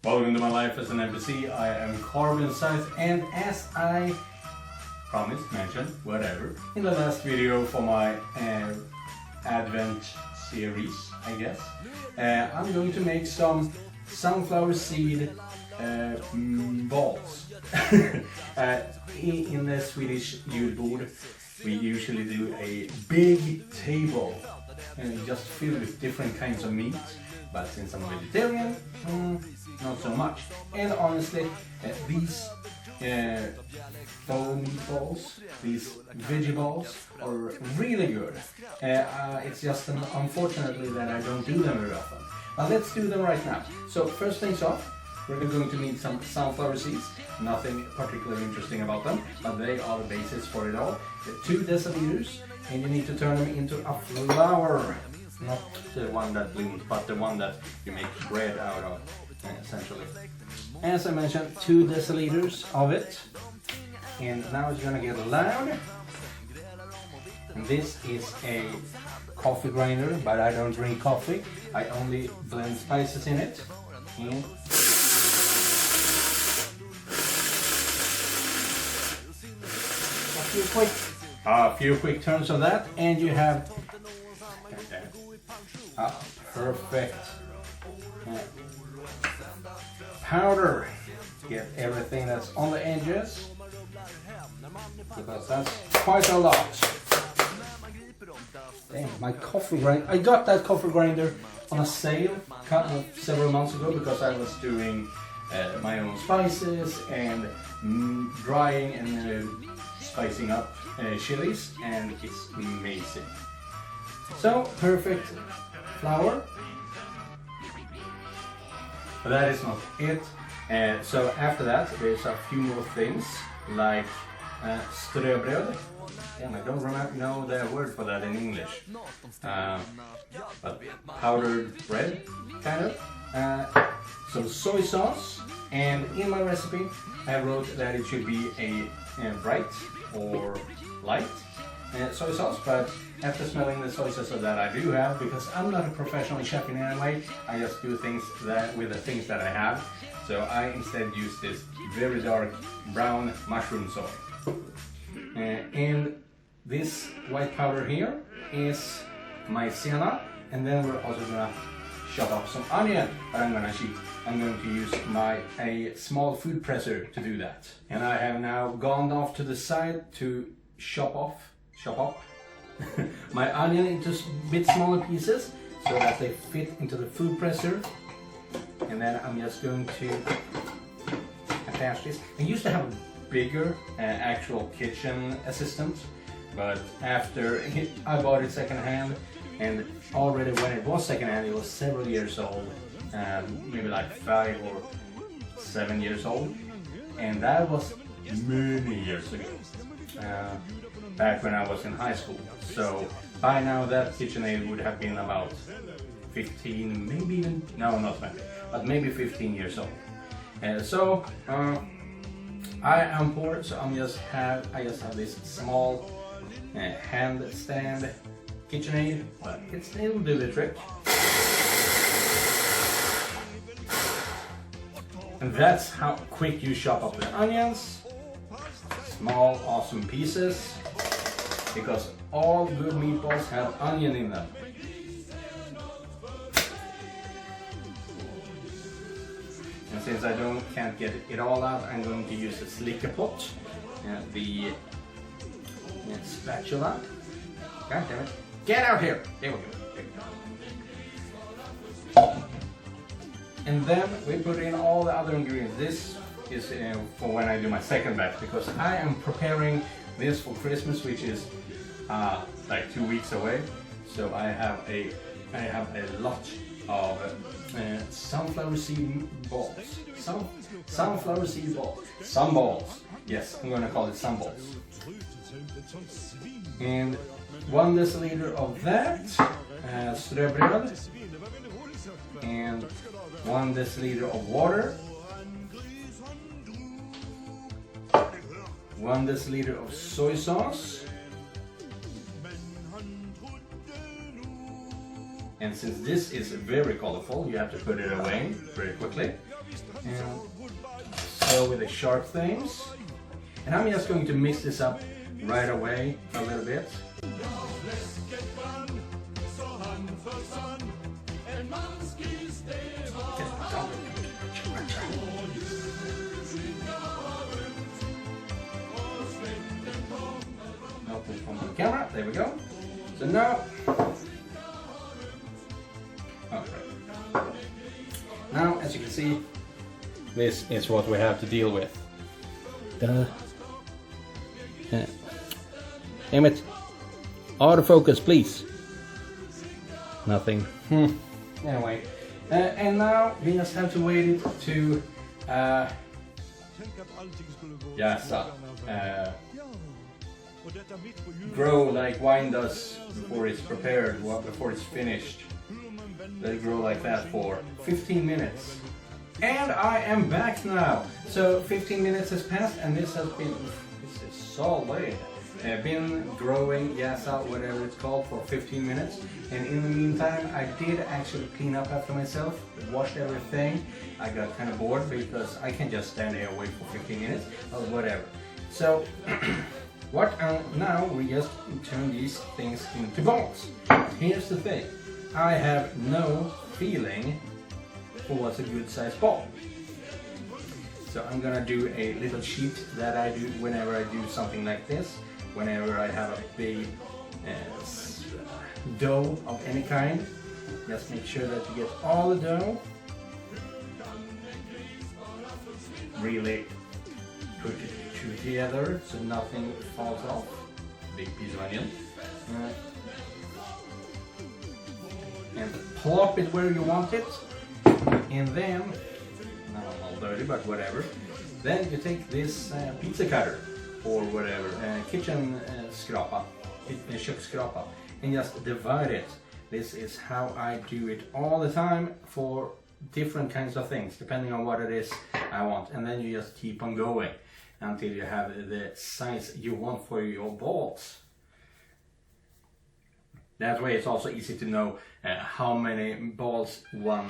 Welcome to my life as an NPC. I am Carbon Scythe, and as I mentioned, whatever, in the last video for my Advent series, I guess, I'm going to make some sunflower seed balls. In the Swedish Julbord, we usually do a big table just filled with different kinds of meat, but since I'm a vegetarian, not so much. And honestly, these foam balls, these veggie balls, are really good. It's just unfortunately that I don't do them very often. But let's do them right now. So first things off, we're going to need some sunflower seeds. Nothing particularly interesting about them, but they are the basis for it all. 2 deciliters, and you need to turn them into a flour. Not the one that blooms, but the one that you make bread out of, essentially. As I mentioned, 2 deciliters of it. And now it's gonna get loud. And this is a coffee grinder, but I don't drink coffee. I only blend spices in it. And a few quick turns of that, and you have a perfect powder. Get everything that's on the edges, because that's quite a lot. Damn, my coffee grinder. I got that coffee grinder on a sale several months ago because I was doing my own spices and drying and spicing up chilies, and it's amazing. So, perfect flour. But that is not it. So after that, there's a few more things like ströbröd. Damn, I don't know the word for that in English. But powdered bread, kind of. Some soy sauce, and in my recipe I wrote that it should be a bright or light soy sauce, but after smelling the soy sauce that I do have, because I'm not a professional chef in any way, I just do things with the things that I have. So I instead use this very dark brown mushroom soy. And this white powder here is maizena, and then we're also gonna chop up some onion, but I'm gonna cheat. I'm going to use a small food presser to do that. And I have now gone off to the side to chop up my onion into a bit smaller pieces so that they fit into the food presser. And then I'm just going to attach this. I used to have a bigger actual kitchen assistant, but after I bought it secondhand, and already when it was secondhand, it was several years old, maybe like 5 or 7 years old, and that was many years ago, back when I was in high school. So by now that KitchenAid would have been about 15, maybe even, no, not 20, but maybe 15 years old. So I am poor, so I just have this small handstand KitchenAid, but it still do the trick. And that's how quick you chop up the onions. Small, awesome pieces, because all good meatballs have onion in them. And since I can't get it all out, I'm going to use a slicker pot, the spatula. God damn it! Get out here! There we go. And then we put in all the other ingredients. This is for when I do my second batch, because I am preparing this for Christmas, which is like 2 weeks away. So I have a lot of sunflower seed balls. Sunflower seed balls. Sun balls. Yes, I'm gonna call it sun balls. And 1 deciliter of that ströbröd, and 1 deciliter of water, 1 deciliter of soy sauce, and since this is very colorful, you have to put it away very quickly. And so with the sharp things. And I'm just going to mix this up right away a little bit. Open from the camera, there we go. So now, now as you can see, this is what we have to deal with. Damn it. Autofocus, please. Nothing. Anyway, and now we just have to wait it to grow like wine does before it's prepared, before it's finished. Let it grow like that for 15 minutes. And I am back now. So 15 minutes has passed and this is solid. Been growing yassa, whatever it's called, for 15 minutes. And in the meantime, I did actually clean up after myself, washed everything. I got kind of bored because I can just stand here and wait for 15 minutes or whatever. So now we just turn these things into balls. Here's the thing. I have no feeling for what's a good size ball. So I'm gonna do a little sheet that I do whenever I do something like this. Whenever I have a big dough of any kind, just make sure that you get all the dough. Really put it together so nothing falls off. Big piece of onion. And plop it where you want it. And then, now I'm all dirty, but whatever. Then you take this pizza cutter or whatever, kitchen skrapa, köksskrapa, and just divide it. This is how I do it all the time for different kinds of things, depending on what it is I want. And then you just keep on going until you have the size you want for your balls. That way it's also easy to know how many balls one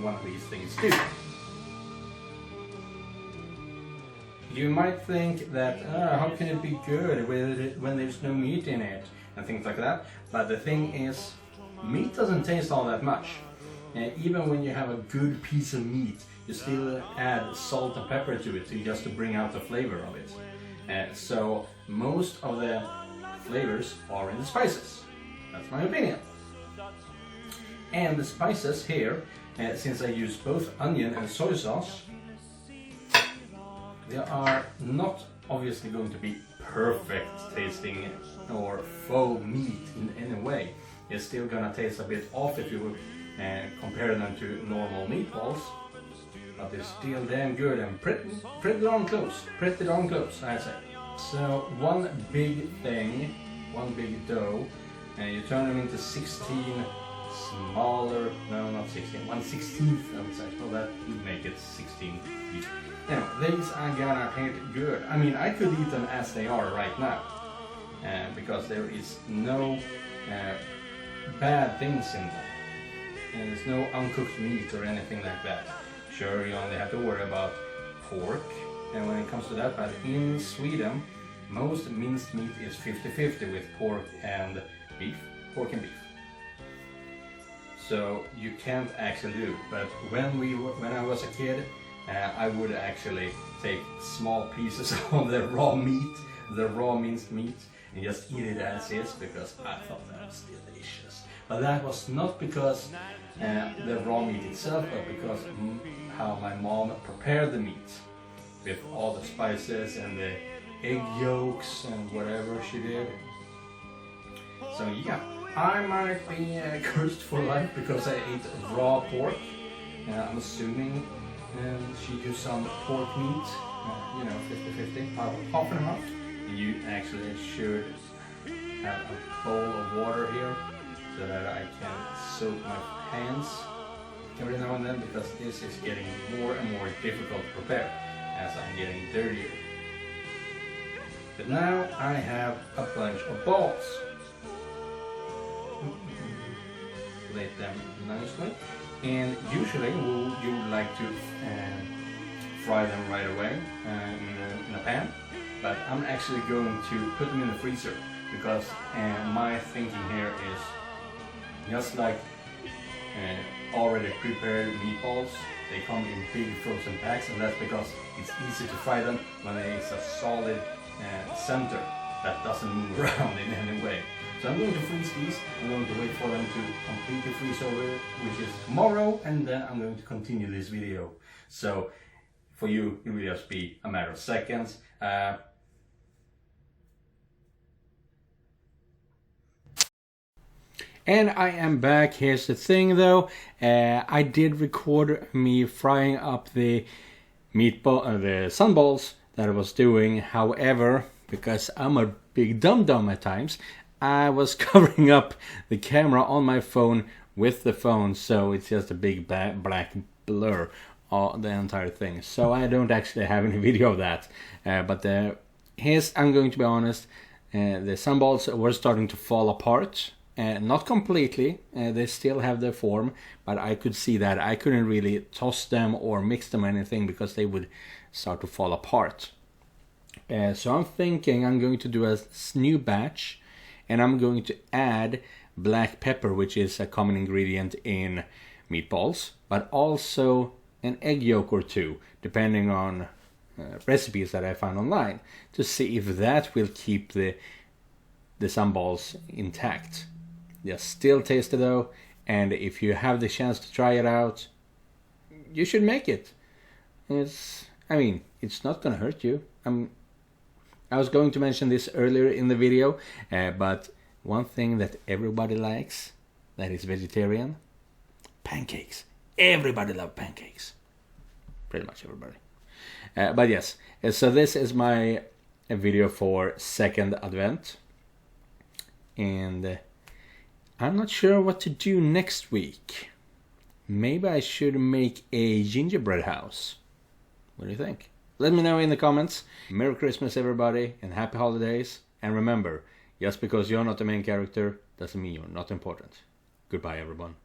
of these things do. You might think that how can it be good when there's no meat in it and things like that, but the thing is, meat doesn't taste all that much. Even when you have a good piece of meat, you still add salt and pepper to it just to bring out the flavor of it. So most of the flavors are in the spices. That's my opinion. And the spices here, since I use both onion and soy sauce, they are not obviously going to be perfect tasting or faux meat in any way. It's still gonna taste a bit off if you compare them to normal meatballs, but they're still damn good and pretty darn close, I say. So one big thing, one big dough, and you turn them into 16 smaller, no not 16, 1/16th of size, well that would make it 16 feet. Anyway, these are gonna taste good. I mean, I could eat them as they are right now, because there is no bad things in them. And there's no uncooked meat or anything like that. Sure, you only have to worry about pork, and when it comes to that, but in Sweden, most minced meat is 50-50 with pork and beef. So you can't actually do it. But when I was a kid, I would actually take small pieces of the raw meat, the raw minced meat, and just eat it as is because I thought that was delicious. But that was not because the raw meat itself, but because how my mom prepared the meat with all the spices and the egg yolks and whatever she did. So yeah, I might be cursed for life because I ate raw pork. I'm assuming she used some pork meat, 50-50, half and half. You actually should have a bowl of water here so that I can soak my hands every now and then, because this is getting more and more difficult to prepare as I'm getting dirtier. But now I have a bunch of balls. Plate them nicely. And usually you would like to fry them right away in a pan, but I'm actually going to put them in the freezer because my thinking here is just like already prepared meatballs, they come in big frozen packs, and that's because it's easy to fry them when there is a solid center that doesn't move around in any way. So I'm going to freeze these. I'm going to wait for them to completely freeze over, which is tomorrow, and then I'm going to continue this video. So for you, it will just be a matter of seconds. And I am back. Here's the thing though, I did record me frying up the meatball, the sunballs that I was doing. However, because I'm a big dum-dum at times, I was covering up the camera on my phone with the phone, so it's just a big black blur on the entire thing. So I don't actually have any video of that. But here's, I'm going to be honest, the sunballs were starting to fall apart. Not completely, they still have their form, but I could see that I couldn't really toss them or mix them or anything because they would start to fall apart. So I'm thinking I'm going to do a new batch, and I'm going to add black pepper, which is a common ingredient in meatballs, but also an egg yolk or two, depending on recipes that I found online, to see if that will keep the sunballs intact. They're still tasty though, and if you have the chance to try it out, you should make it. I mean, it's not gonna hurt you. I was going to mention this earlier in the video, but one thing that everybody likes that is vegetarian, pancakes. Everybody loves pancakes. Pretty much everybody. But yes, so this is my video for second advent. And I'm not sure what to do next week. Maybe I should make a gingerbread house. What do you think? Let me know in the comments. Merry Christmas everybody, and happy holidays. And remember, just because you're not the main character doesn't mean you're not important. Goodbye everyone.